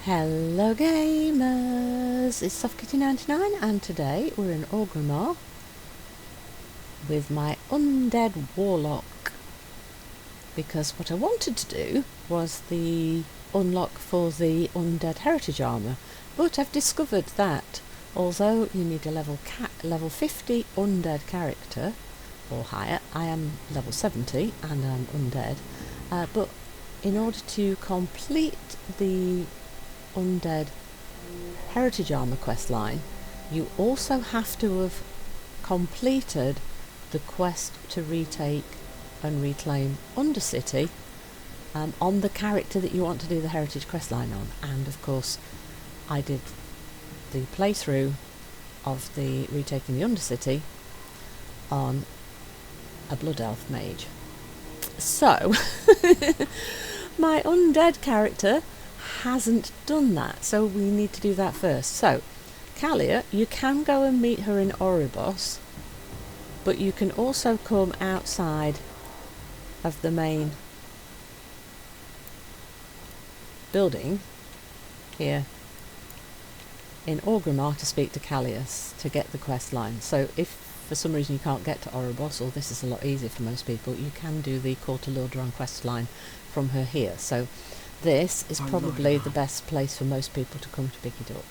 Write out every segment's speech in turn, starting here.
Hello gamers, it's SoftKitty99 and today we're in Orgrimmar with my Undead Warlock, because what I wanted to do was the unlock for the Undead Heritage Armor, but I've discovered that although you need a level 50 Undead character or higher, I am level 70 and I'm Undead, but in order to complete the Undead Heritage Armor questline, you also have to have completed the quest to retake and reclaim Undercity on the character that you want to do the Heritage questline on. And of course I did the playthrough of the retaking the Undercity on a Blood Elf mage. So my Undead character hasn't done that, so we need to do that first. So Kalia, you can go and meet her in Oribos, but you can also come outside of the main building here in Orgrimmar to speak to Callias to get the quest line. So if for some reason you can't get to Oribos, or this is a lot easier for most people, you can do the Call to Lordaeron quest line from her here. So this is probably the best place for most people to come to pick it up.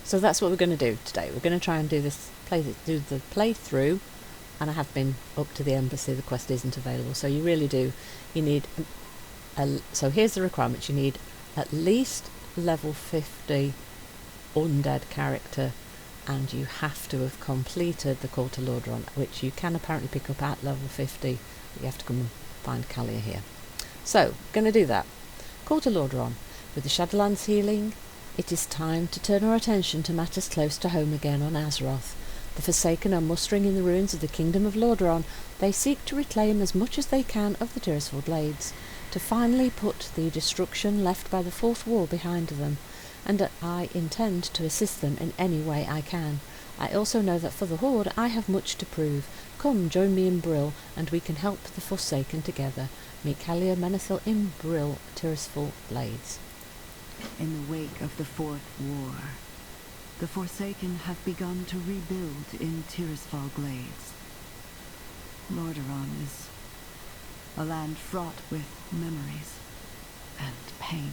So that's what we're going to do today. We're going to try and do this, do the playthrough, and I have been up to the embassy. The quest isn't available, so you really do. You need. So here's the requirements. You need at least level 50 undead character, and you have to have completed the Call to Lordaeron, which you can apparently pick up at level 50, but you have to come and find Kalia here. So, going to do that. Call to Lordaeron. With the Shadowlands healing, it is time to turn our attention to matters close to home again on Azeroth. The Forsaken are mustering in the ruins of the Kingdom of Lordaeron. They seek to reclaim as much as they can of the Tirisfal Blades, to finally put the destruction left by the Fourth Wall behind them, and I intend to assist them in any way I can. I also know that for the Horde I have much to prove. Come, join me in Brill, and we can help the Forsaken together. Meet Kalia Menethil in Brill, Tirisfal Blades. In the wake of the Fourth War, the Forsaken have begun to rebuild in Tirisfal Glades. Lordaeron is a land fraught with memories and pain.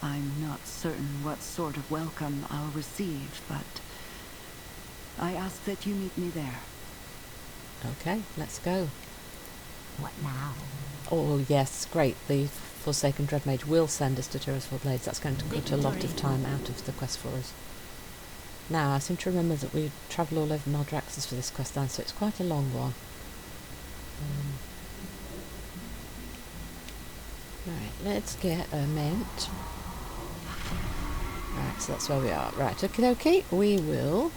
I'm not certain what sort of welcome I'll receive, but I ask that you meet me there. Okay, let's go. What now? Oh yes, great. The Forsaken Dreadmage will send us to Tirisfal Blades. That's going to cut a lot of time out of the quest for us. Now, I seem to remember that we travel all over Maldraxus for this quest line, so it's quite a long one. Right, let's get a mint. Right, so that's where we are. Right, okie dokie, we will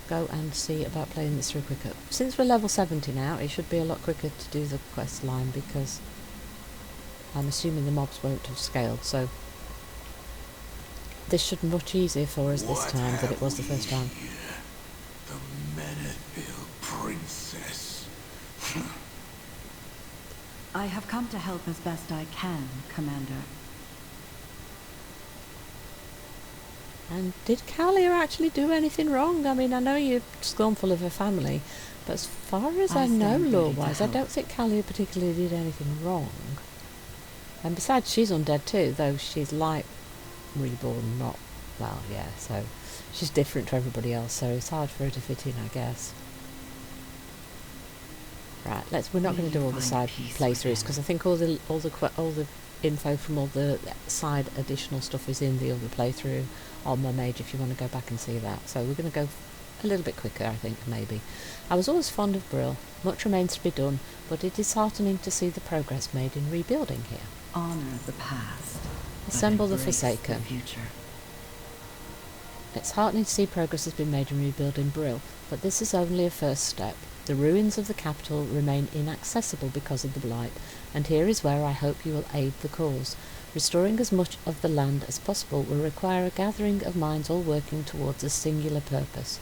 go and see about playing this through quicker. Since we're level 70 now, it should be a lot quicker to do the quest line, because I'm assuming the mobs won't have scaled, so this should be much easier for us this time than it was the first time. The Menethil Princess. I have come to help as best I can, Commander. And did Kalia actually do anything wrong? I mean, I know you're scornful of her family, but as far as I know, lore-wise, I don't think Kalia particularly did anything wrong. And besides, she's undead too, though she's like reborn, not, well, yeah, so she's different to everybody else, so it's hard for her to fit in, I guess. Right, we're not going to do all the side playthroughs, because I think all the info from all the side additional stuff is in the other playthrough on my mage if you want to go back and see that. So we're going to go a little bit quicker, I think, maybe. I was always fond of Brill. Much remains to be done, but it is heartening to see the progress made in rebuilding here. Honor the past. Assemble the Forsaken. The future. It's heartening to see progress has been made in rebuilding Brill, but this is only a first step. The ruins of the capital remain inaccessible because of the blight, and here is where I hope you will aid the cause. Restoring as much of the land as possible will require a gathering of minds all working towards a singular purpose.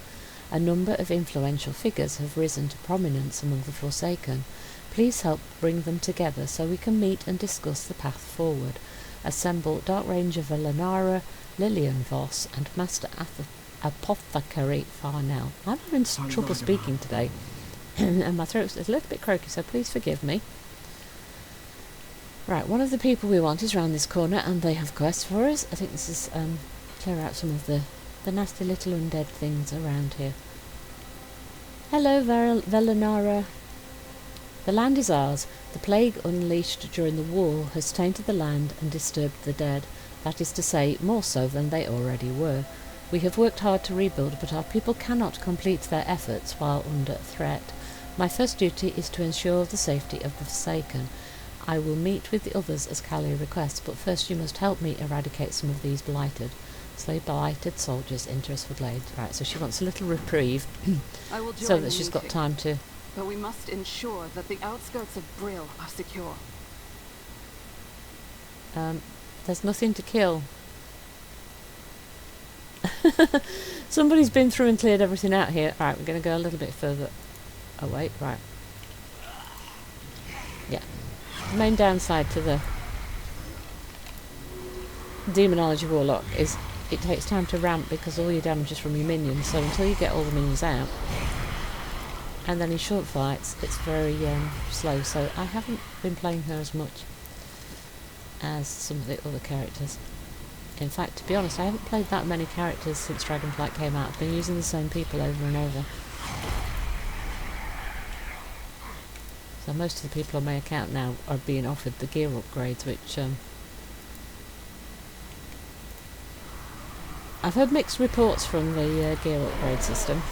A number of influential figures have risen to prominence among the Forsaken. Please help bring them together so we can meet and discuss the path forward. Assemble Dark Ranger Velenara, Lillian Voss, and Master Apothecary Farnell. I'm having trouble speaking today, and my throat's a little bit croaky, so please forgive me. Right, one of the people we want is round this corner, and they have quests for us. I think this is clear out some of the nasty little undead things around here. Hello, Velenara. The land is ours. The plague unleashed during the war has tainted the land and disturbed the dead. That is to say, more so than they already were. We have worked hard to rebuild, but our people cannot complete their efforts while under threat. My first duty is to ensure the safety of the Forsaken. I will meet with the others as Callie requests, but first you must help me eradicate some of these blighted. Slay blighted soldiers, enter us for blades. Right, so she wants a little reprieve, I will so join that the she's got meeting, time to... but we must ensure that the outskirts of Brill are secure. There's nothing to kill. Somebody's been through and cleared everything out here. Right, we're going to go a little bit further away. Right. Yeah. The main downside to the Demonology Warlock is it takes time to ramp because all your damage is from your minions, so until you get all the minions out, and then in short fights it's very slow, so I haven't been playing her as much as some of the other characters. In fact, to be honest, I haven't played that many characters since Dragonflight came out. I've been using the same people over and over. So most of the people on my account now are being offered the gear upgrades, which I've heard mixed reports from the gear upgrade system.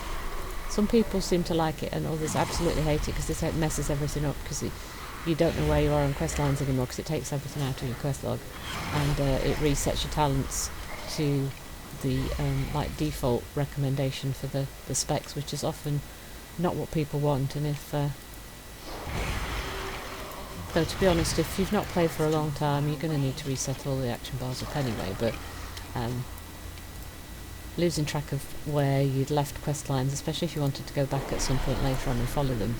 Some people seem to like it and others absolutely hate it because it messes everything up, because you don't know where you are on quest lines anymore because it takes everything out of your quest log, and it resets your talents to the like default recommendation for the specs, which is often not what people want. And if though to be honest, if you've not played for a long time, you're going to need to reset all the action bars up anyway, but losing track of where you'd left quest lines, especially if you wanted to go back at some point later on and follow them,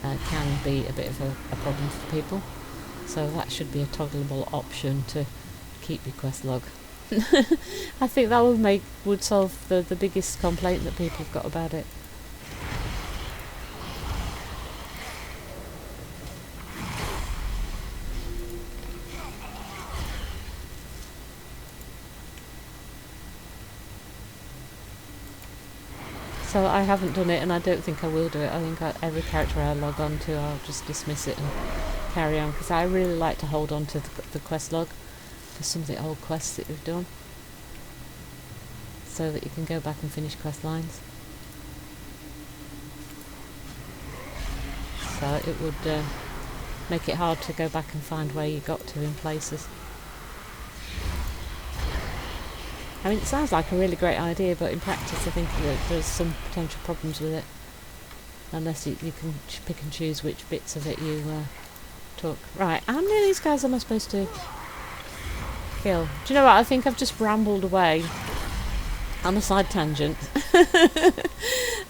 can be a bit of a problem for people. So that should be a toggleable option to keep your quest log. I think that would solve the biggest complaint that people have got about it. So I haven't done it, and I don't think I will do it. I think every character I log on to, I'll just dismiss it and carry on, because I really like to hold on to the quest log for some of the old quests that you've done, so that you can go back and finish quest lines. So it would make it hard to go back and find where you got to in places. I mean, it sounds like a really great idea, but in practice I think that there's some potential problems with it, unless you can pick and choose which bits of it you took. Right, how many of these guys am I supposed to kill? Do you know what, I think I've just rambled away on a side tangent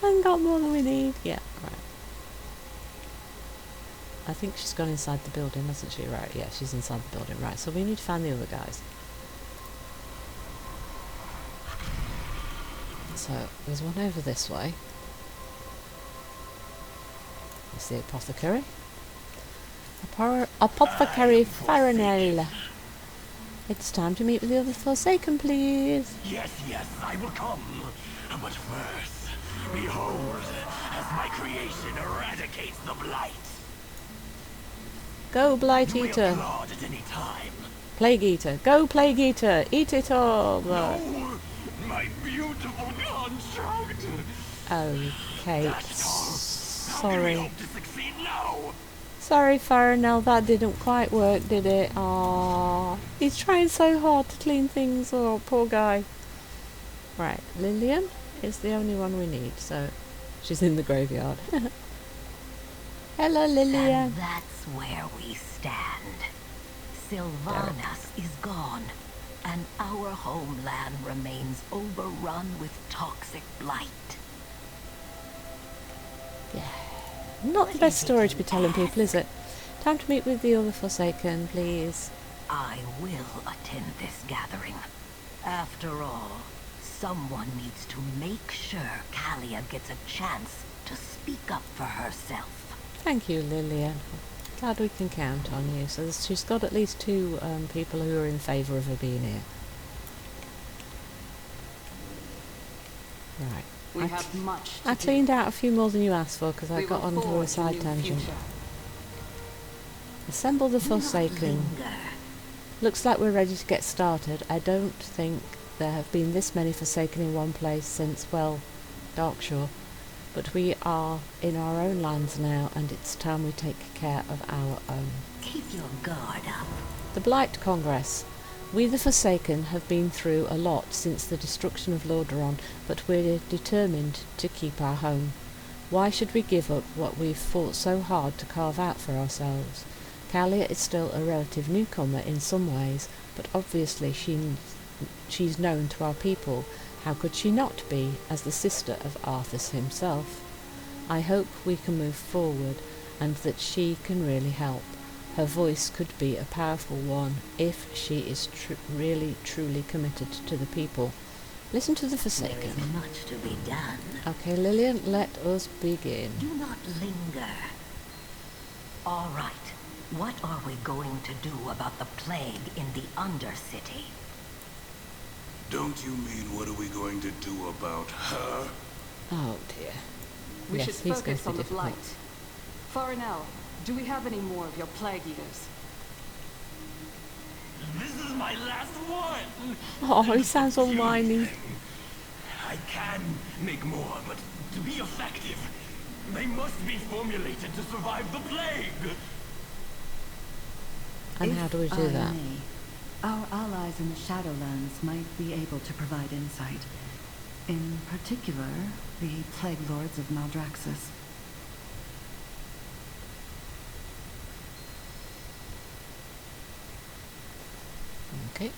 and got more than we need. Yeah, right. I think she's gone inside the building, hasn't she? Right, yeah, she's inside the building. Right, so we need to find the other guys. So, there's one over this way. It's the apothecary. Apothecary Farnell. It's time to meet with the other Forsaken, please. Yes, I will come. But first, behold, as my creation eradicates the blight. Go, Blight You may Eater. applaud at any time. Plague Eater. Go, Plague Eater. Eat it all. No, my beautiful construct. Okay. That's all. How can we Sorry. hope to succeed now? Sorry, Farnell, that didn't quite work, did it? Aww. He's trying so hard to clean things up, poor guy. Right, Lillian is the only one we need, so she's in the graveyard. Hello, Lillian. And that's where we stand. Sylvanas is gone, and our homeland remains overrun with toxic blight. Yeah. Not the best story to be telling people, is it? Time to meet with the other Forsaken, please. I will attend this gathering. After all, someone needs to make sure Kalia gets a chance to speak up for herself. Thank you, Lillian. Glad we can count on you. So she's got at least two people who are in favour of her being here. Right. We have much to I do. cleaned out a few more than you asked for because I We got will onto a forge side new tangent. future. Assemble the Do not Forsaken. linger. Looks like we're ready to get started. I don't think there have been this many Forsaken in one place since, well, Darkshore. But we are in our own lands now, and it's time we take care of our own. Keep your guard up. The Blight Congress. We the Forsaken have been through a lot since the destruction of Lordaeron, but we're determined to keep our home. Why should we give up what we've fought so hard to carve out for ourselves? Kalia is still a relative newcomer in some ways, but obviously she's known to our people. How could she not be, as the sister of Arthas himself? I hope we can move forward, and that she can really help. Her voice could be a powerful one if she is really truly committed to the people. Listen to the There Forsaken. is much to be done. Okay, Lillian, let us begin. Do not linger. All right. What are we going to do about the plague in the Undercity? Don't you mean what are we going to do about her? Oh dear. We Yes, should he's going focus to be on the difficult. blight. Farinell, do we have any more of your plague eaters? This is my last one! Oh, he sounds all whiny. I can make more, but to be effective, they must be formulated to survive the plague! And how do we do If I that? may, our allies in the Shadowlands might be able to provide insight. In particular, the Plague Lords of Maldraxus. Okay.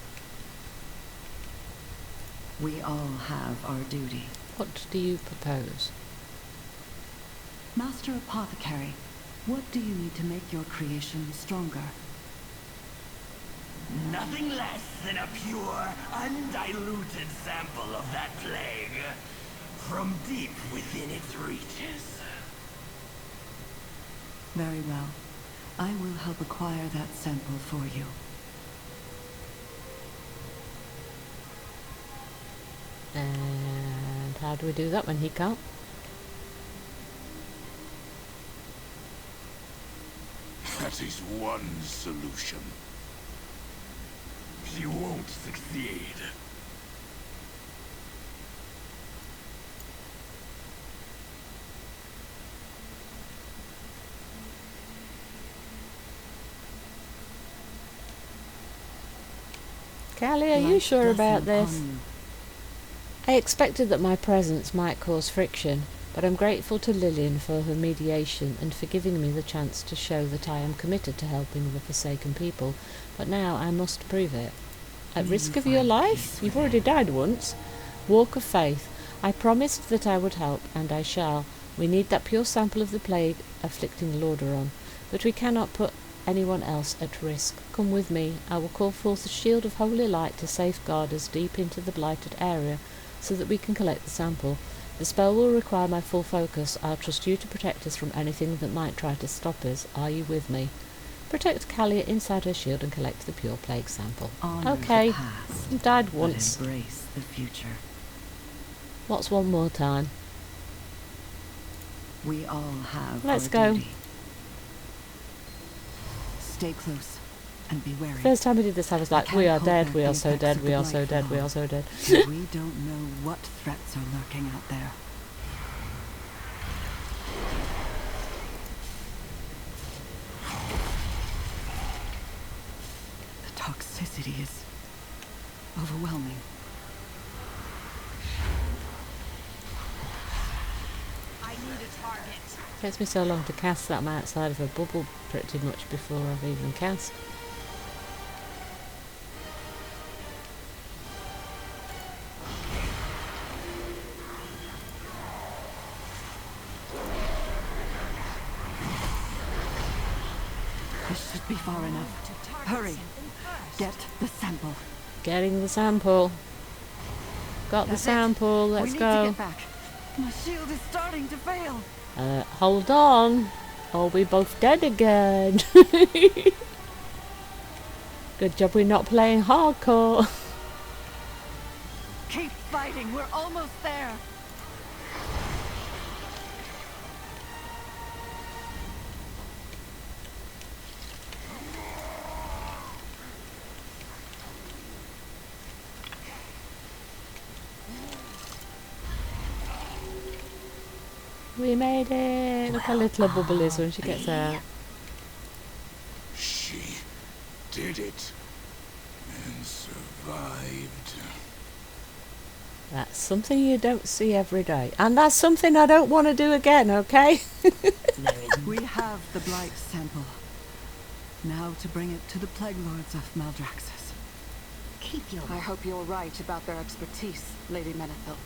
We all have our duty. What do you propose? Master Apothecary, what do you need to make your creation stronger? Nothing less than a pure, undiluted sample of that plague. From deep within its reaches. Very well. I will help acquire that sample for you. And how do we do that when he can't? That is one solution. She won't succeed. Callie, are you Light sure about blessing this? upon you. I expected that my presence might cause friction, but I'm grateful to Lillian for her mediation and for giving me the chance to show that I am committed to helping the Forsaken people, but now I must prove it. At May risk you of your find life? peace You've within. already died once. Walk of faith. I promised that I would help, and I shall. We need that pure sample of the plague afflicting Lordaeron, but we cannot put anyone else at risk. Come with me. I will call forth a shield of holy light to safeguard us deep into the blighted area, so that we can collect the sample. The spell will require my full focus. I'll trust you to protect us from anything that might try to stop us. Are you with me? Protect Kalia inside her shield and collect the pure plague sample. Honor Okay. the past, You died but once. embrace the future. What's one more time? We all have Let's our go. duty. Stay close and be wary. First time we did this, I was like, can't we are hold dead, back we the are so effects dead, of we the are so blight for dead, we long. are so dead. We don't know what threats are lurking out there. The toxicity is overwhelming. I need a target. Takes me so long to cast that I'm outside of a bubble pretty much before I've even cast. This should be far enough. Hurry. Get the sample. Getting the sample. Got the That's it. sample. We Let's need go. to get back. My shield is starting to fail. Hold on. Or we both dead again. Good job we're not playing hardcore. Keep fighting. We're almost there. We made it. Look how little a bubble is when she gets out. She did it and survived. That's something you don't see every day. And that's something I don't want to do again, okay? We have the blight sample. Now to bring it to the Plague Lords of Maldraxus. Keep your... I hope you're right about their expertise, Lady Menethil.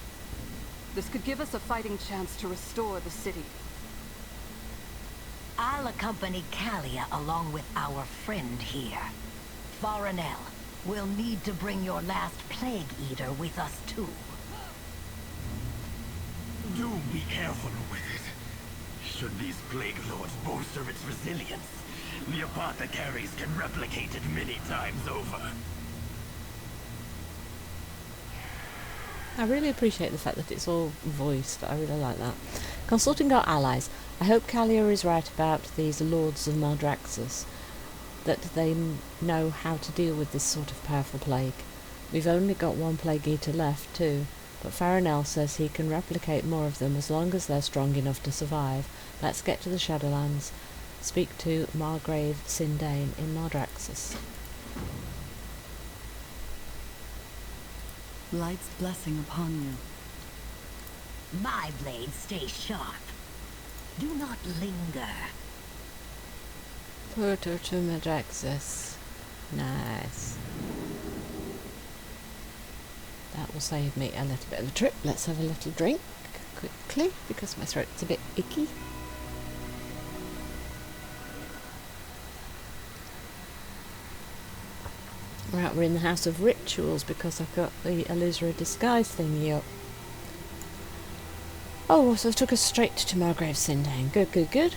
This could give us a fighting chance to restore the city. I'll accompany Kalia along with our friend here. Farinell, we'll need to bring your last Plague Eater with us too. Do be careful with it. Should these Plague Lords boast of its resilience, the apothecaries can replicate it many times over. I really appreciate the fact that it's all voiced. I really like that. Consulting our allies, I hope Kalia is right about these Lords of Maldraxus, that they know how to deal with this sort of powerful plague. We've only got one Plague Eater left too, but Farinell says he can replicate more of them as long as they're strong enough to survive. Let's get to the Shadowlands. Speak to Margrave Sindane in Maldraxus. Light's blessing upon you. My blade stays sharp. Do not linger. Put her to Maldraxus. Nice. That will save me a little bit of a trip. Let's have a little drink quickly because my throat's a bit icky. Right, we're in the House of Rituals because I've got the Elizra disguise thingy up. Oh, so it took us straight to Margrave Sindane. Good, good, good.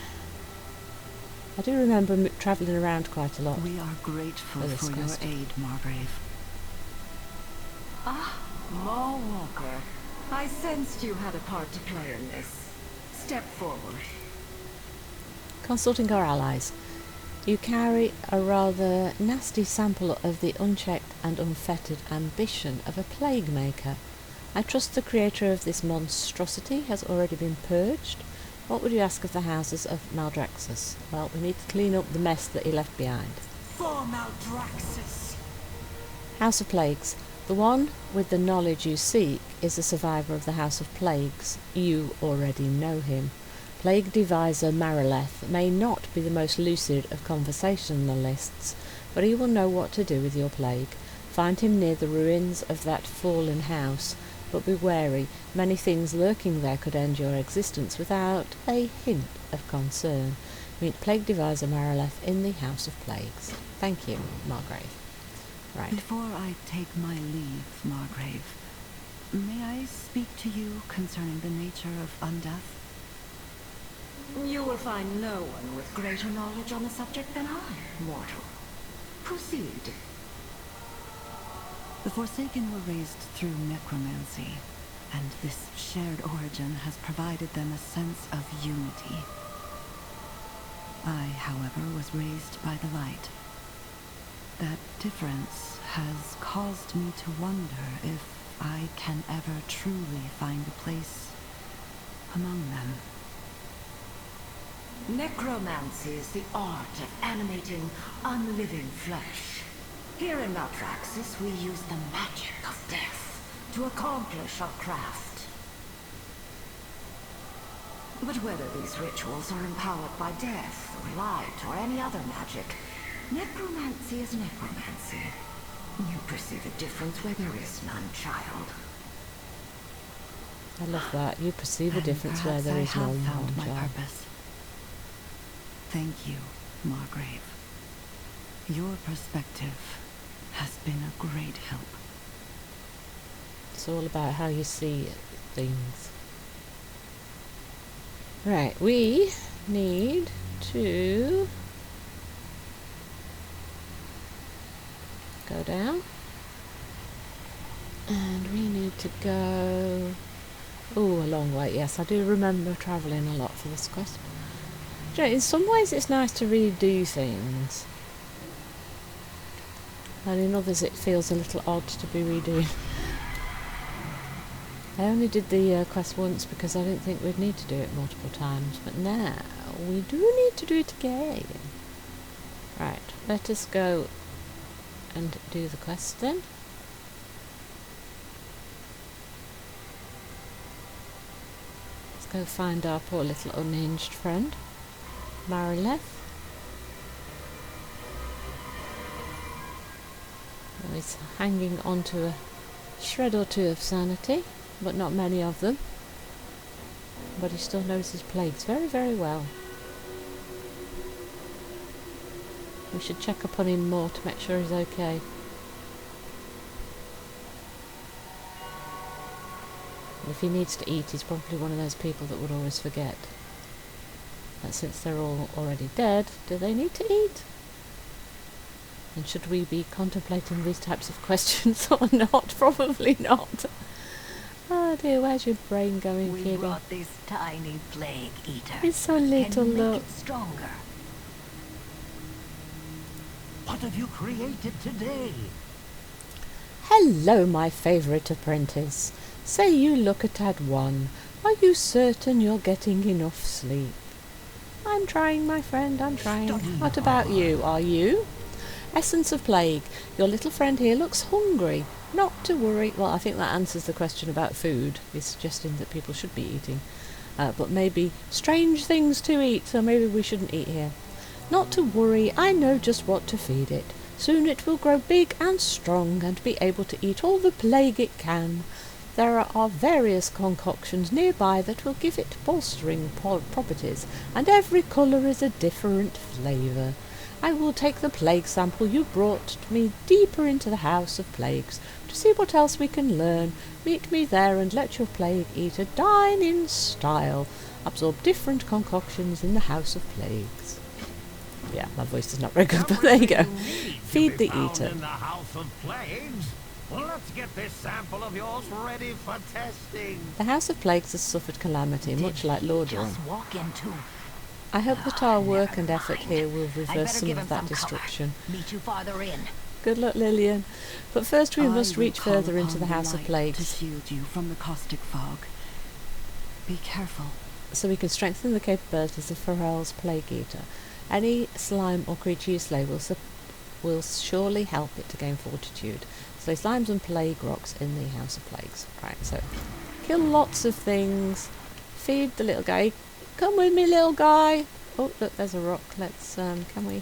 I do remember travelling around quite a lot. We are grateful for this for your quest. aid, Margrave. Maw Walker, I sensed you had a part to play in this. Step forward. Consulting our allies. You carry a rather nasty sample of the unchecked and unfettered ambition of a plague maker. I trust the creator of this monstrosity has already been purged. What would you ask of the houses of Maldraxus? Well, we need to clean up the mess that he left behind. For Maldraxus! House of Plagues. The one with the knowledge you seek is a survivor of the House of Plagues. You already know him. Plague deviser Marileth may not be the most lucid of conversationalists, but he will know what to do with your plague. Find him near the ruins of that fallen house, but be wary. Many things lurking there could end your existence without a hint of concern. Meet Plague deviser Marileth in the House of Plagues. Thank you, Margrave. Right. Before I take my leave, Margrave, may I speak to you concerning the nature of undeath? You will find no one with greater knowledge on the subject than I, mortal. Proceed. The Forsaken were raised through necromancy, and this shared origin has provided them a sense of unity. I, however, was raised by the light. That difference has caused me to wonder if I can ever truly find a place among them. Necromancy is the art of animating unliving flesh. Here in Maldraxus, we use the magic of death to accomplish our craft. But whether these rituals are empowered by death, or light, or any other magic, necromancy is necromancy. You perceive a difference where there is none, child. I love that. You perceive a And difference where perhaps there I is no have found one my child. purpose. Thank you, Margrave. Your perspective has been a great help. It's all about how you see things. Right, we need to go down. And we need to go... Oh, a long way. Yes, I do remember travelling a lot for this quest. You know, in some ways it's nice to redo things. And in others it feels a little odd to be redoing. I only did the quest once because I didn't think we'd need to do it multiple times. But now we do need to do it again. Right, let us go and do the quest then. Go find our poor little unhinged friend, Marileth. Oh, he's hanging on to a shred or two of sanity, but not many of them. But he still knows his plagues very, very well. We should check upon him more to make sure he's okay. If he needs to eat, he's probably one of those people that would always forget that since they're all already dead, do they need to eat? And should we be contemplating these types of questions or not? Probably not. Oh dear, where's your brain going, We kitty? brought this tiny plague eater. He's so little, Can you look. make it stronger? What have you created today? Hello, my favourite apprentice. Say you look a tad wan. Are you certain you're getting enough sleep? I'm trying, my friend, I'm trying. What about you? Are you? Essence of Plague. Your little friend here looks hungry. Not to worry. Well, I think that answers the question about food. He's suggesting that people should be eating. But maybe strange things to eat, so maybe we shouldn't eat here. Not to worry. I know just what to feed it. Soon it will grow big and strong and be able to eat all the plague it can. There are various concoctions nearby that will give it bolstering properties, and every colour is a different flavour. I will take the plague sample you brought me deeper into the House of Plagues to see what else we can learn. Meet me there and let your plague eater dine in style. Absorb different concoctions in the House of Plagues. Yeah, my voice is not very good, but there you go. Feed the eater. In the House of Plagues? Well, let's get this sample of yours ready for testing. The House of Plagues has suffered calamity, much like Lordaeron. Just walk into. I hope that our work and Never effort mind. here will I'd reverse better some give of him that some destruction. cover. Meet you farther in. Good luck, Lillian. But first we must I will reach call further into upon the House of light Plagues, to shield you from the caustic fog. Be careful. so we can strengthen the capabilities of Pharrell's Plague Eater. Any slime or creature you slay will surely help it to gain fortitude. Slay slimes and plague rocks in the House of Plagues. Right, so kill lots of things. Feed the little guy. Come with me, little guy. Oh, look, there's a rock. Let's, can we